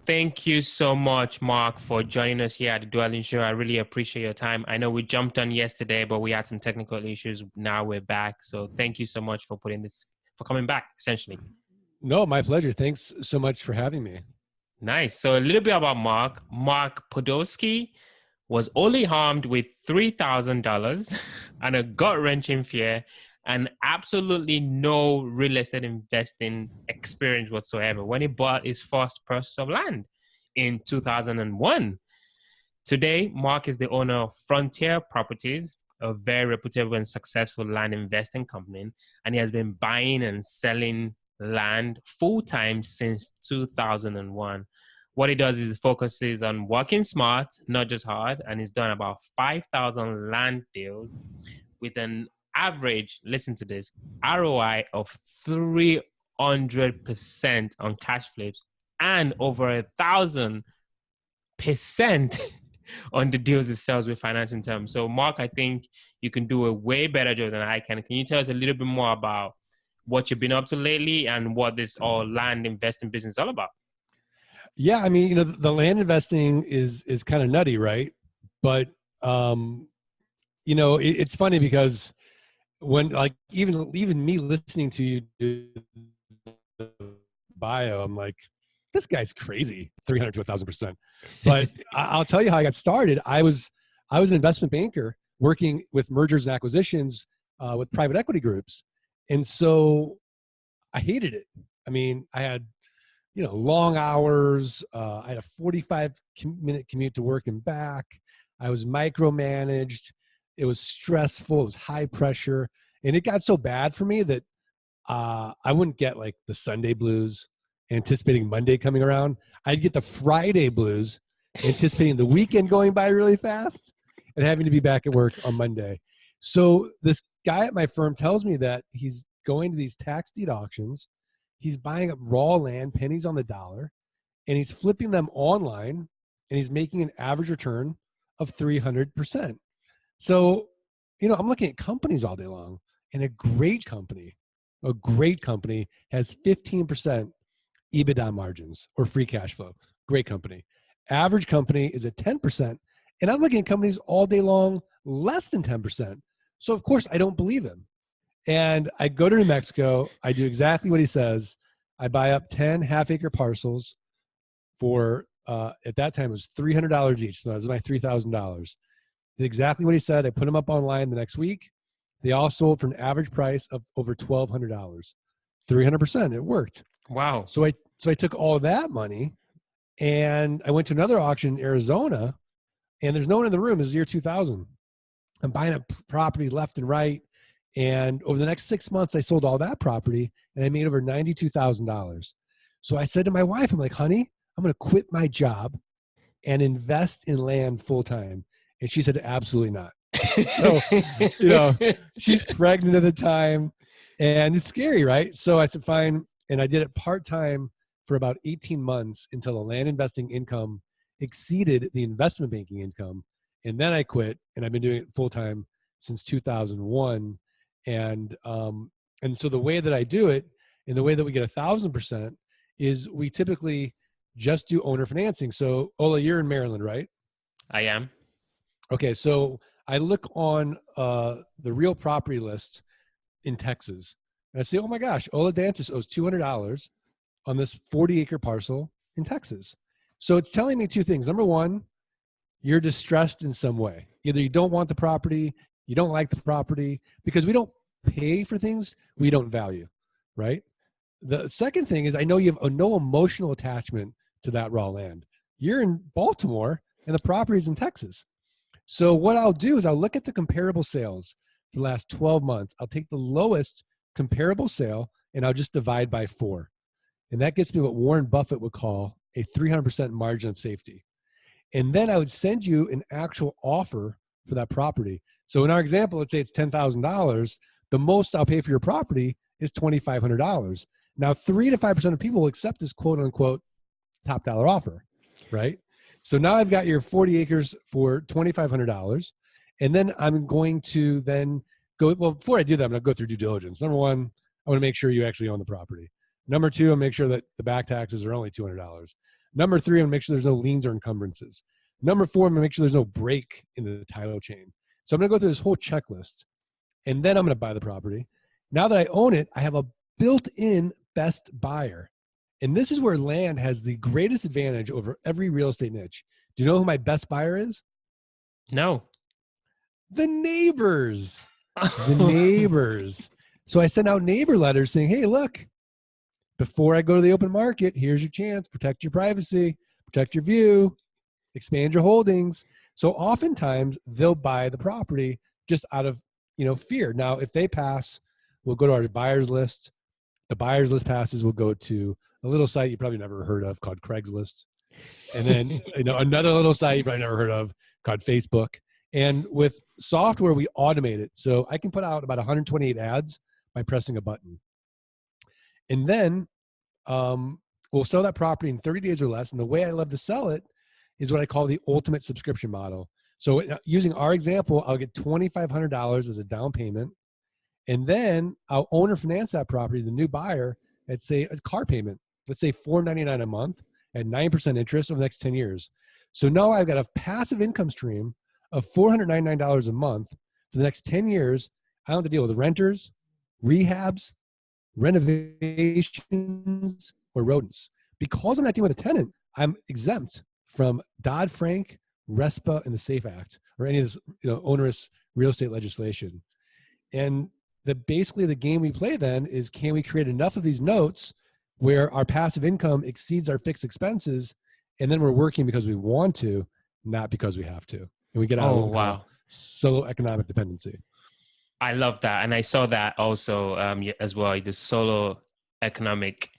Thank you so much, Mark, for joining us here at the Dwelling Show. I really appreciate your time. I know we jumped on yesterday, but we had some technical issues. Now we're back. So thank you so much for coming back, essentially. No, my pleasure. Thanks so much for having me. Nice. So a little bit about Mark. Mark Podolsky was only harmed with $3,000 and a gut-wrenching fear and absolutely no real estate investing experience whatsoever when he bought his first parcel of land in 2001. Today, Mark is the owner of Frontier Properties, a very reputable and successful land investing company, and he has been buying and selling land full-time since 2001. What he does is he focuses on working smart, not just hard, and he's done about 5,000 land deals with an average, listen to this, ROI of 300% on cash flips and over 1,000% on the deals it sells with financing terms. So, Mark, I think you can do a way better job than I can. Can you tell us a little bit more about what you've been up to lately and what this all land investing business is all about? Yeah, I mean, the land investing is kind of nutty, right? But it's funny because when like even me listening to you do the bio, I'm like, this guy's crazy, 300 to 1,000%. But I'll tell you how I got started. I was an investment banker working with mergers and acquisitions with private equity groups, and so I hated it. I mean, I had long hours. I had a 45-minute commute to work and back. I was micromanaged. It was stressful. It was high pressure. And it got so bad for me that I wouldn't get like the Sunday blues, anticipating Monday coming around. I'd get the Friday blues, anticipating the weekend going by really fast and having to be back at work on Monday. So this guy at my firm tells me that he's going to these tax deed auctions. He's buying up raw land, pennies on the dollar, and he's flipping them online, and he's making an average return of 300%. So, I'm looking at companies all day long, and a great company has 15% EBITDA margins or free cash flow. Great company. Average company is at 10%, and I'm looking at companies all day long less than 10%. So, of course, I don't believe him. And I go to New Mexico. I do exactly what he says. I buy up 10 half-acre parcels for, at that time, it was $300 each. So that was my $3,000. Did exactly what he said. I put them up online the next week. They all sold for an average price of over $1,200. 300%. It worked. Wow. So I took all that money and I went to another auction in Arizona, and there's no one in the room. It's the year 2000. I'm buying up property left and right. And over the next 6 months, I sold all that property and I made over $92,000. So I said to my wife, I'm like, honey, I'm going to quit my job and invest in land full time. And she said, absolutely not. So, she's pregnant at the time and it's scary, right? So I said, fine. And I did it part-time for about 18 months until the land investing income exceeded the investment banking income. And then I quit, and I've been doing it full-time since 2001. And so the way that I do it and the way that we get 1,000% is we typically just do owner financing. So Ola, you're in Maryland, right? I am. Okay. So I look on the real property list in Texas and I say, oh my gosh, Ola Dantis owes $200 on this 40-acre parcel in Texas. So it's telling me two things. Number one, you're distressed in some way. Either you don't want the property, you don't like the property, because we don't pay for things we don't value, right? The second thing is I know you have no emotional attachment to that raw land. You're in Baltimore and the property's in Texas. So what I'll do is I'll look at the comparable sales for the last 12 months. I'll take the lowest comparable sale and I'll just divide by 4. And that gets me what Warren Buffett would call a 300% margin of safety. And then I would send you an actual offer for that property. So in our example, let's say it's $10,000. The most I'll pay for your property is $2,500. Now, 3 to 5% of people will accept this quote unquote top dollar offer, right? So now I've got your 40 acres for $2,500. And then I'm going to then go, well, before I do that, I'm going to go through due diligence. Number one, I want to make sure you actually own the property. Number two, I'll make sure that the back taxes are only $200. Number three, I'll make sure there's no liens or encumbrances. Number four, I'm gonna make sure there's no break in the title chain. So I'm gonna go through this whole checklist, and then I'm gonna buy the property. Now that I own it, I have a built-in best buyer. And this is where land has the greatest advantage over every real estate niche. Do you know who my best buyer is? No. The neighbors. The neighbors. So I send out neighbor letters saying, hey, look, before I go to the open market, here's your chance. Protect your privacy, protect your view, expand your holdings. So oftentimes they'll buy the property just out of, fear. Now, if they pass, we'll go to our buyers list. The buyers list passes, we'll go to a little site you probably never heard of called Craigslist. And then, another little site you probably never heard of called Facebook. And with software, we automate it. So I can put out about 128 ads by pressing a button. And then we'll sell that property in 30 days or less. And the way I love to sell it is what I call the ultimate subscription model. So using our example, I'll get $2,500 as a down payment. And then I'll owner finance that property, the new buyer, at say a car payment, let's say $499 a month at 9% interest over the next 10 years. So now I've got a passive income stream of $499 a month for the next 10 years. I don't have to deal with renters, rehabs, renovations, or rodents. Because I'm not dealing with a tenant, I'm exempt from Dodd-Frank, RESPA, and the SAFE Act, or any of this onerous real estate legislation. And basically the game we play then is, can we create enough of these notes where our passive income exceeds our fixed expenses, and then we're working because we want to, not because we have to. And we get out of what we call solo economic dependency. I love that. And I saw that also as well, the solo economic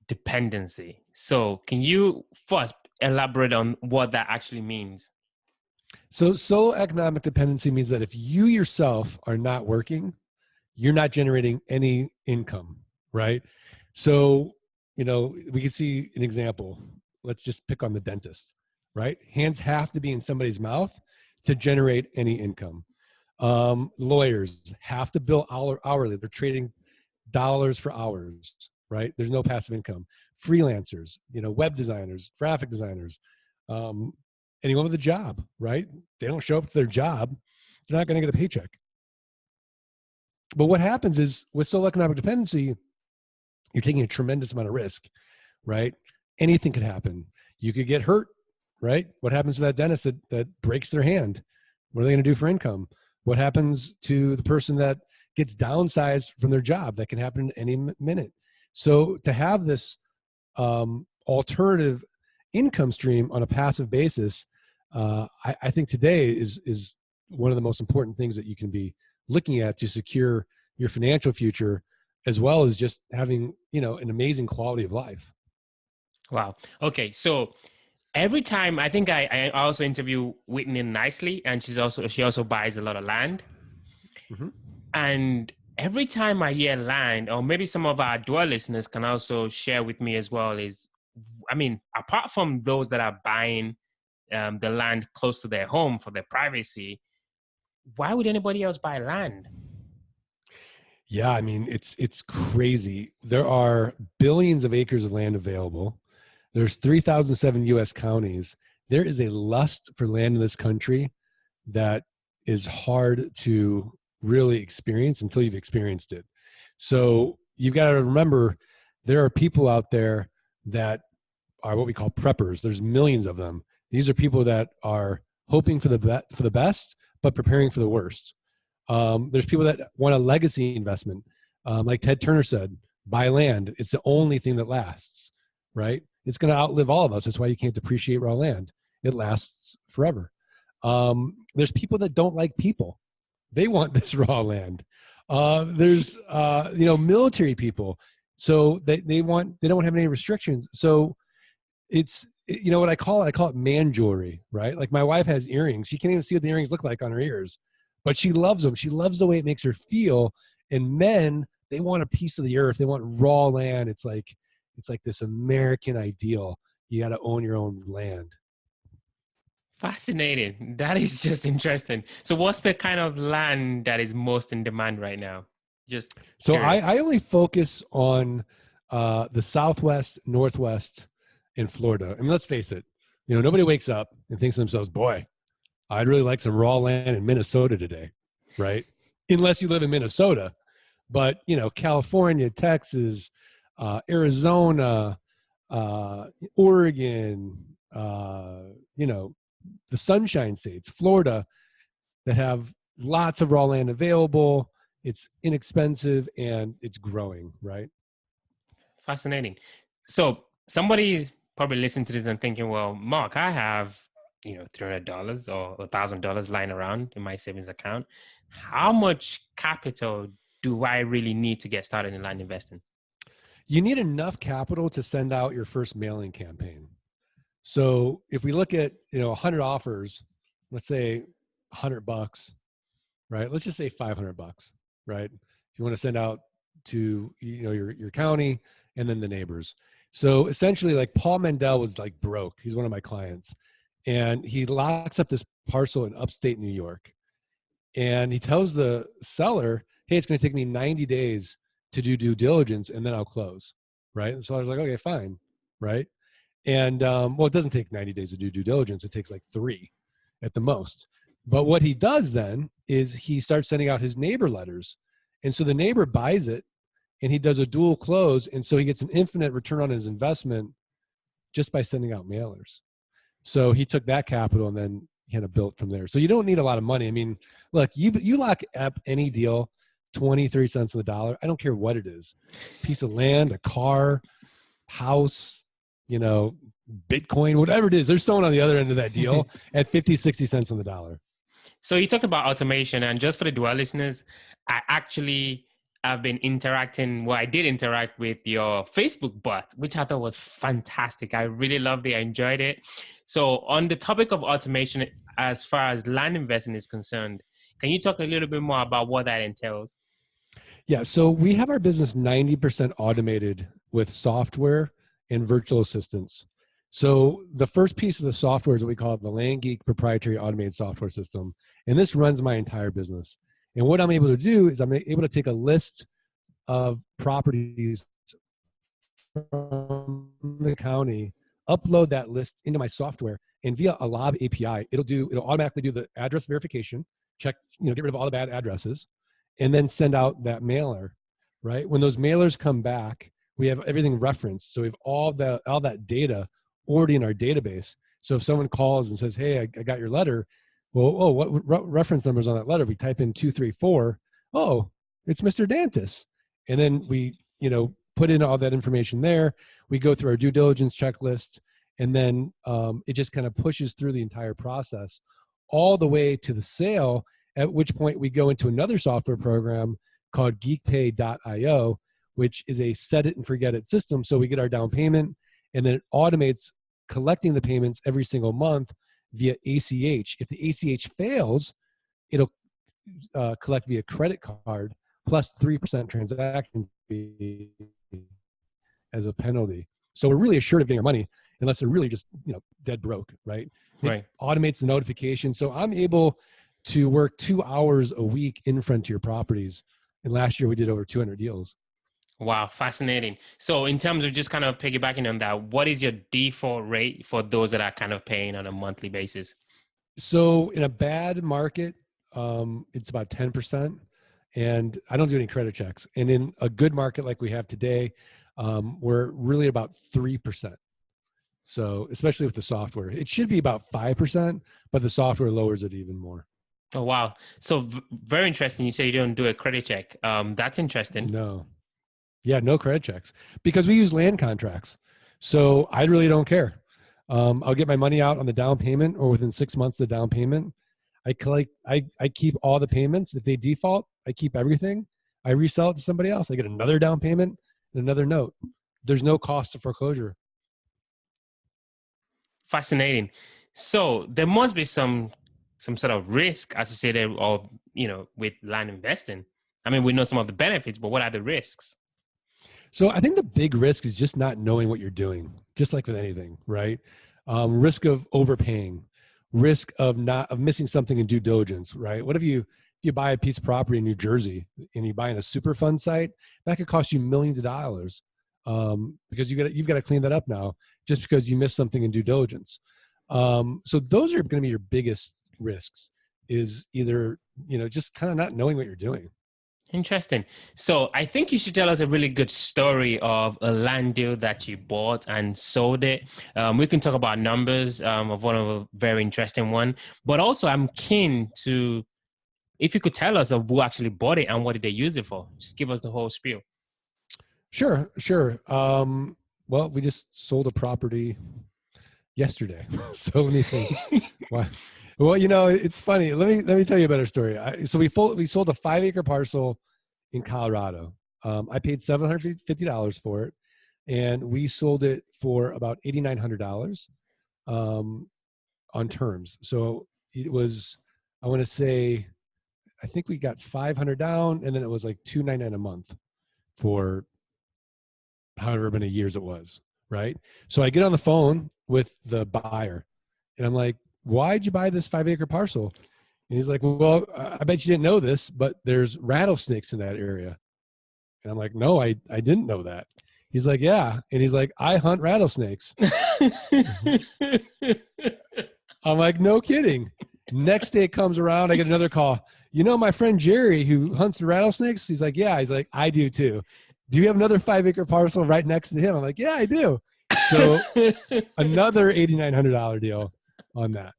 dependency. So can you first elaborate on what that actually means? So solo economic dependency means that if you yourself are not working, you're not generating any income, right? So, we can see an example. Let's just pick on the dentist, right? Hands have to be in somebody's mouth to generate any income. Lawyers have to bill hourly. They're trading dollars for hours, right? There's no passive income. Freelancers, web designers, graphic designers, anyone with a job, right? They don't show up to their job, they're not going to get a paycheck. But what happens is with solo economic dependency, you're taking a tremendous amount of risk, right? Anything could happen. You could get hurt, right? What happens to that dentist that breaks their hand? What are they going to do for income? What happens to the person that gets downsized from their job? That can happen any minute. So to have this alternative income stream on a passive basis, I think today is one of the most important things that you can be looking at to secure your financial future, as well as just having, an amazing quality of life. Wow. Okay. So every time, I think I also interview Whitney Nicely, and she also buys a lot of land. Mm-hmm. And every time I hear land, or maybe some of our Dwell listeners can also share with me as well, is, apart from those that are buying the land close to their home for their privacy, why would anybody else buy land? Yeah, it's crazy. There are billions of acres of land available. There's 3,007 U.S. counties. There is a lust for land in this country that is hard to really experience until you've experienced it. So you've got to remember, there are people out there that are what we call preppers. There's millions of them. These are people that are hoping for the best, but preparing for the worst. There's people that want a legacy investment. Like Ted Turner said, buy land. It's the only thing that lasts, right? It's going to outlive all of us. That's why you can't depreciate raw land. It lasts forever. There's people that don't like people. They want this raw land. There's military people. So they don't have any restrictions. So it's, what I call it man jewelry, right? Like my wife has earrings. She can't even see what the earrings look like on her ears, but she loves them. She loves the way it makes her feel. And men, they want a piece of the earth. They want raw land. It's like this American ideal. You got to own your own land. Fascinating. That is just interesting. So what's the kind of land that is most in demand right now? Just So curious. I only focus on the Southwest, Northwest, and Florida. I mean, let's face it, nobody wakes up and thinks to themselves, boy, I'd really like some raw land in Minnesota today, right? Unless you live in Minnesota. But, California, Texas, Arizona, Oregon, the Sunshine States, Florida, that have lots of raw land available. It's inexpensive and it's growing, right? Fascinating. So somebody probably listening to this and thinking, well, Mark, I have, $300 or $1,000 lying around in my savings account. How much capital do I really need to get started in land investing? You need enough capital to send out your first mailing campaign. So if we look at, 100 offers, let's say $100, right? Let's just say $500, right? If you want to send out to, your county and then the neighbors. So essentially, like, Paul Mendel was like broke. He's one of my clients, and he locks up this parcel in upstate New York, and he tells the seller, hey, it's going to take me 90 days to do due diligence and then I'll close, right? And the seller's like, okay, fine, right? And well, it doesn't take 90 days to do due diligence. It takes like 3 at the most. But what he does then is he starts sending out his neighbor letters. And so the neighbor buys it and he does a dual close. And so he gets an infinite return on his investment just by sending out mailers. So he took that capital and then kind of built from there. So you don't need a lot of money. I mean, look, you lock up any deal, 23 cents on the dollar. I don't care what it is. Piece of land, a car, house, Bitcoin, whatever it is, there's someone on the other end of that deal at 50, 60 cents on the dollar. So you talked about automation, and just for the dual listeners, I actually have been interacting. Well, I did interact with your Facebook bot, which I thought was fantastic. I really loved it. I enjoyed it. So on the topic of automation, as far as land investing is concerned, can you talk a little bit more about what that entails? Yeah. So we have our business 90% automated with software and virtual assistants. So the first piece of the software is what we call the Land Geek proprietary automated software system. And this runs my entire business. And what I'm able to do is I'm able to take a list of properties from the county, upload that list into my software, and via a Lob API, it'll automatically do the address verification, check, get rid of all the bad addresses, and then send out that mailer, right? When those mailers come back, we have everything referenced. So we have all that data already in our database. So if someone calls and says, hey, I got your letter. Well, what reference numbers on that letter? We type in 234. Oh, it's Mr. Dantis. And then we, put in all that information there. We go through our due diligence checklist, and then it just kind of pushes through the entire process all the way to the sale, at which point we go into another software program called geekpay.io, which is a set it and forget it system. So we get our down payment, and then it automates collecting the payments every single month via ACH. If the ACH fails, it'll collect via credit card plus 3% transaction fee as a penalty. So we're really assured of getting our money unless they're really just, dead broke, right? Right. It automates the notification. So I'm able to work 2 hours a week in Frontier Properties. And last year we did over 200 deals. Wow, fascinating. So in terms of just kind of piggybacking on that, what is your default rate for those that are kind of paying on a monthly basis? So in a bad market, it's about 10%. And I don't do any credit checks. And in a good market like we have today, we're really about 3%. So especially with the software, it should be about 5%, but the software lowers it even more. Oh, wow. So very interesting. You say you don't do a credit check. That's interesting. No. Yeah, no credit checks because we use land contracts. So I really don't care. I'll get my money out on the down payment or within 6 months of the down payment. I keep all the payments. If they default, I keep everything. I resell it to somebody else. I get another down payment and another note. There's no cost of foreclosure. Fascinating. So there must be some sort of risk associated or, with land investing. I mean, we know some of the benefits, but what are the risks? So I think the big risk is just not knowing what you're doing, just like with anything, right? Risk of overpaying, risk of missing something in due diligence, right? What if you you buy a piece of property in New Jersey and you buy in a super fund site, that could cost you millions of dollars, because you've got to clean that up now just because you missed something in due diligence. So those are going to be your biggest risks, is either, just kind of not knowing what you're doing. Interesting. So I think you should tell us a really good story of a land deal that you bought and sold it. We can talk about numbers of one of a very interesting one, but also I'm keen to, if you could tell us of who actually bought it and what did they use it for. Just give us the whole spiel. Sure. Well, we just sold a property yesterday. So let me think. Wow. Well, it's funny. Let me tell you a better story. So we sold a 5-acre parcel in Colorado. I paid $750 for it, and we sold it for about $8,900 on terms. So it was, I want to say, I think we got $500 down, and then it was like $299 a month for however many years it was. Right. So I get on the phone with the buyer, and I'm like, why'd you buy this 5-acre parcel? And he's like, well, I bet you didn't know this, but there's rattlesnakes in that area. And I'm like, no, I didn't know that. He's like, yeah. And he's like, I hunt rattlesnakes. I'm like, no kidding. Next day it comes around, I get another call. My friend Jerry who hunts the rattlesnakes? He's like, yeah. He's like, I do too. Do you have another 5-acre parcel right next to him? I'm like, yeah, I do. So another $8,900 deal on that.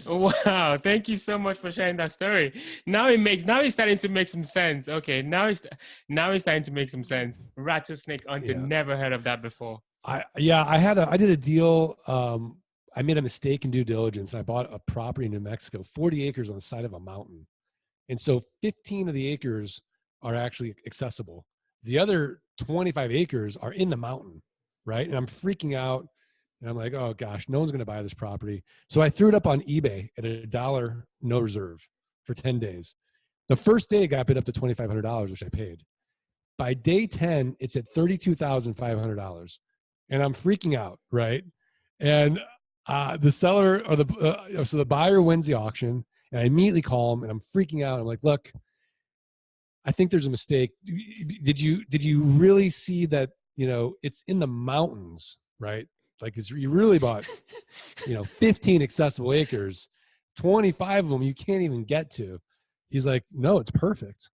Wow. Thank you so much for sharing that story. Now it's starting to make some sense. Okay. Now it's starting to make some sense. Rattlesnake hunter. Yeah. Never heard of that before. I did a deal. I made a mistake in due diligence. I bought a property in New Mexico, 40 acres on the side of a mountain. And so 15 of the acres are actually accessible. The other 25 acres are in the mountain, right? And I'm freaking out. And I'm like, oh gosh, no one's going to buy this property. So I threw it up on eBay at $1 no reserve for 10 days. The first day it got bid up to $2,500, which I paid. By day 10, it's at $32,500. And I'm freaking out, right? And the seller or so the buyer wins the auction, and I immediately call him, and I'm freaking out. I'm like, look, I think there's a mistake. Did you really see that, it's in the mountains, right? Like you really bought, 15 accessible acres, 25 of them you can't even get to. He's like, no, it's perfect.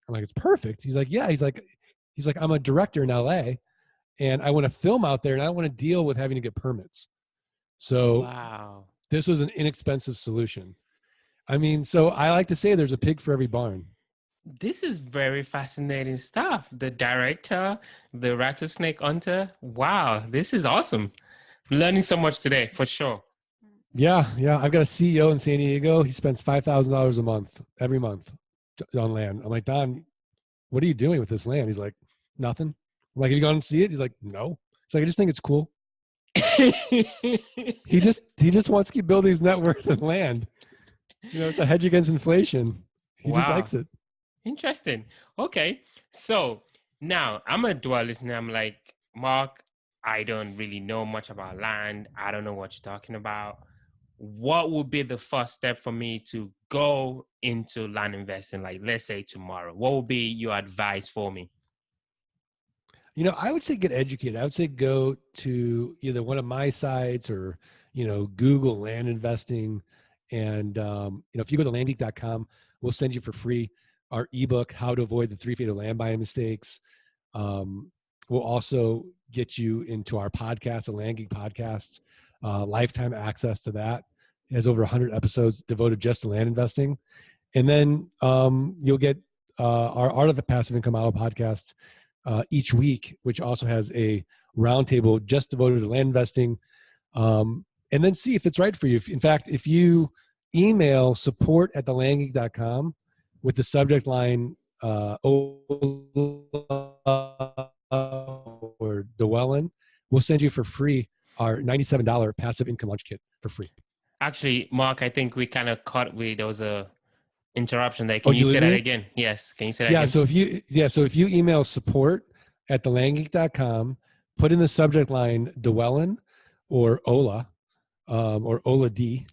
I'm like, it's perfect. He's like, yeah. He's like, I'm a director in LA, and I want to film out there, and I don't want to deal with having to get permits. So wow, this was an inexpensive solution. I mean, so I like to say there's a pig for every barn. This is very fascinating stuff. The director, the rattlesnake hunter. Wow, this is awesome. Learning so much today, for sure. Yeah. I've got a CEO in San Diego. He spends $5,000 a month, every month, on land. I'm like, Don, what are you doing with this land? He's like, nothing. I'm like, have you gone to see it? He's like, no. It's like, I just think it's cool. He just wants to keep building his net worth and land. It's a hedge against inflation. He just likes it. Interesting. Okay. So now I'm a dualist and I'm like, Mark, I don't really know much about land. I don't know what you're talking about. What would be the first step for me to go into land investing? Like, let's say tomorrow, what would be your advice for me? I would say get educated. I would say go to either one of my sites or, Google land investing. And, if you go to landgeek.com, we'll send you for free our ebook, How to Avoid the 3 Fatal Land Buying Mistakes. We'll also get you into our podcast, the Land Geek podcast, lifetime access to that. It has over 100 episodes devoted just to land investing. And then you'll get our Art of the Passive Income Model podcast each week, which also has a roundtable just devoted to land investing. And then see if it's right for you. In fact, if you email support@thelandgeek.com with the subject line or Dwellin, we'll send you for free our $97 passive income lunch kit for free. Actually, Mark, I think we kind of caught there was a interruption there. Can you say that again? Yes. Can you say that again? So if you email support@thelandgeek.com, put in the subject line Dwellin or Ola or Ola D,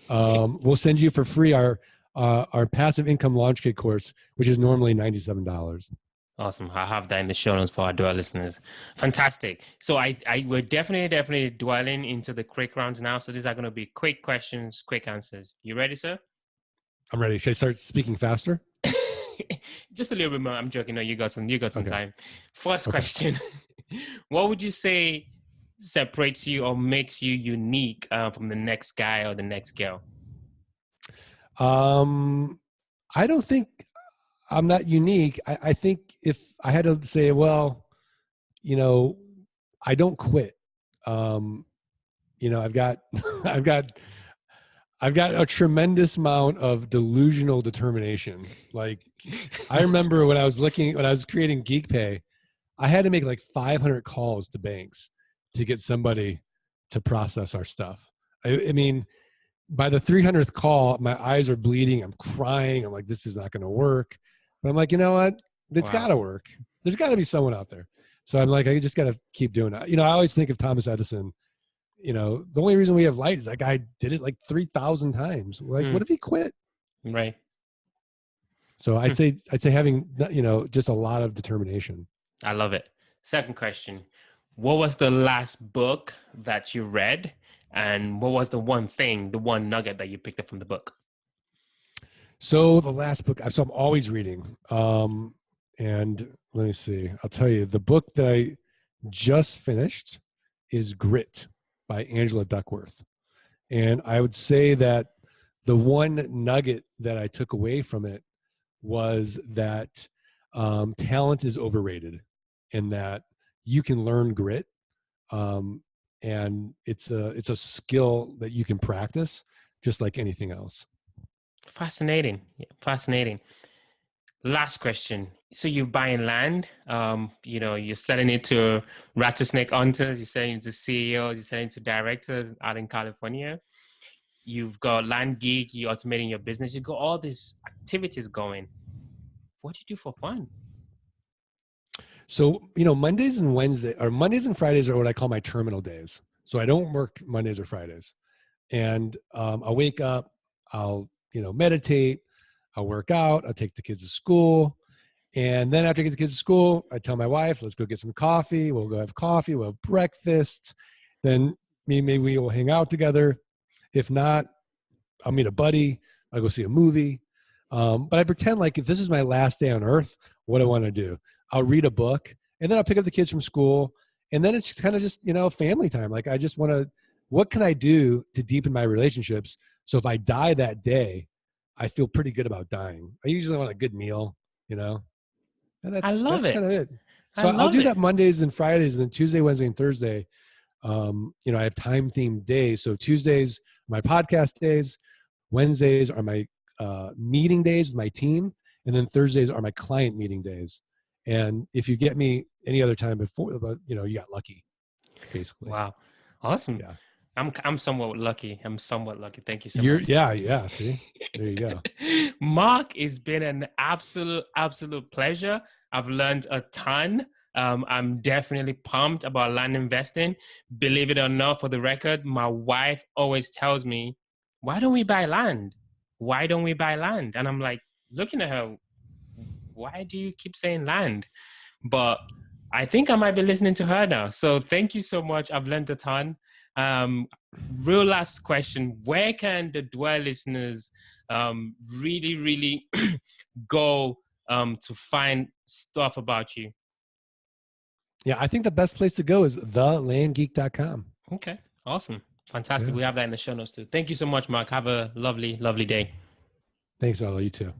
we'll send you for free our our passive income launch kit course, which is normally $97. Awesome. I'll have that in the show notes for our dual listeners. Fantastic. So we're definitely dwelling into the quick rounds now. So these are going to be quick questions, quick answers. You ready, sir? I'm ready. Should I start speaking faster? Just a little bit more. I'm joking. No, you got some Okay. time. First question. What would you say separates you or makes you unique from the next guy or the next girl? I don't think I'm not unique. I think if I had to say, well, you know, I don't quit. You know, I've got I've got a tremendous amount of delusional determination. Like, I remember when I was creating Geek Pay, I had to make like 500 calls to banks to get somebody to process our stuff. I mean, by the 300th call, my eyes are bleeding. I'm crying. I'm like, this is not going to work. But I'm like, you know what? It's got to work. There's got to be someone out there. So I'm like, I just got to keep doing it. You know, I always think of Thomas Edison. You know, the only reason we have light is that guy did it like 3,000 times. Like, what if he quit? Right. So I'd say having, you know, just a lot of determination. I love it. Second question. What was the last book that you read? And what was the one nugget that you picked up from the book? So the last book, so I'm always reading. And let me see, I'll tell you, the book that I just finished is Grit by Angela Duckworth. And I would say that the one nugget that I took away from it was that talent is overrated, and that you can learn grit. And it's a skill that you can practice just like anything else. Fascinating. Fascinating. Last question. So you're buying land, you know, you're selling it to rattlesnake hunters, you're selling it to CEOs, you're selling it to directors out in California. You've got Land Geek, you're automating your business, you've got all these activities going. What do you do for fun? So, you know, Mondays and Fridays are what I call my terminal days. So I don't work Mondays or Fridays. And I'll wake up, I'll, you know, meditate, I'll work out, I'll take the kids to school. And then after I get the kids to school, I tell my wife, let's go get some coffee. We'll go have coffee, we'll have breakfast. Then maybe we will hang out together. If not, I'll meet a buddy, I'll go see a movie. But I pretend like if this is my last day on earth, what I want to do. I'll read a book, and then I'll pick up the kids from school. And then it's kind of just, you know, family time. Like, I just want to, what can I do to deepen my relationships? So if I die that day, I feel pretty good about dying. I usually want a good meal, you know? And that's kind of it. So I'll do that Mondays and Fridays, and then Tuesday, Wednesday, and Thursday. You know, I have time themed days. So Tuesdays, my podcast days. Wednesdays are my meeting days with my team. And then Thursdays are my client meeting days. And if you get me any other time before, you know, you got lucky, basically. Wow. Awesome. Yeah. I'm somewhat lucky. Thank you so much. Yeah. See, there you go. Mark, it's been an absolute pleasure. I've learned a ton. I'm definitely pumped about land investing. Believe it or not, for the record, my wife always tells me, why don't we buy land? Why don't we buy land? And I'm like, looking at her, why do you keep saying land? But I think I might be listening to her now. So thank you so much. I've learned a ton. Real last question. Where can the Dwell listeners really go to find stuff about you? Yeah, I think the best place to go is thelandgeek.com. Okay, awesome. Fantastic. Yeah. We have that in the show notes too. Thank you so much, Mark. Have a lovely day. Thanks, Arlo. You too.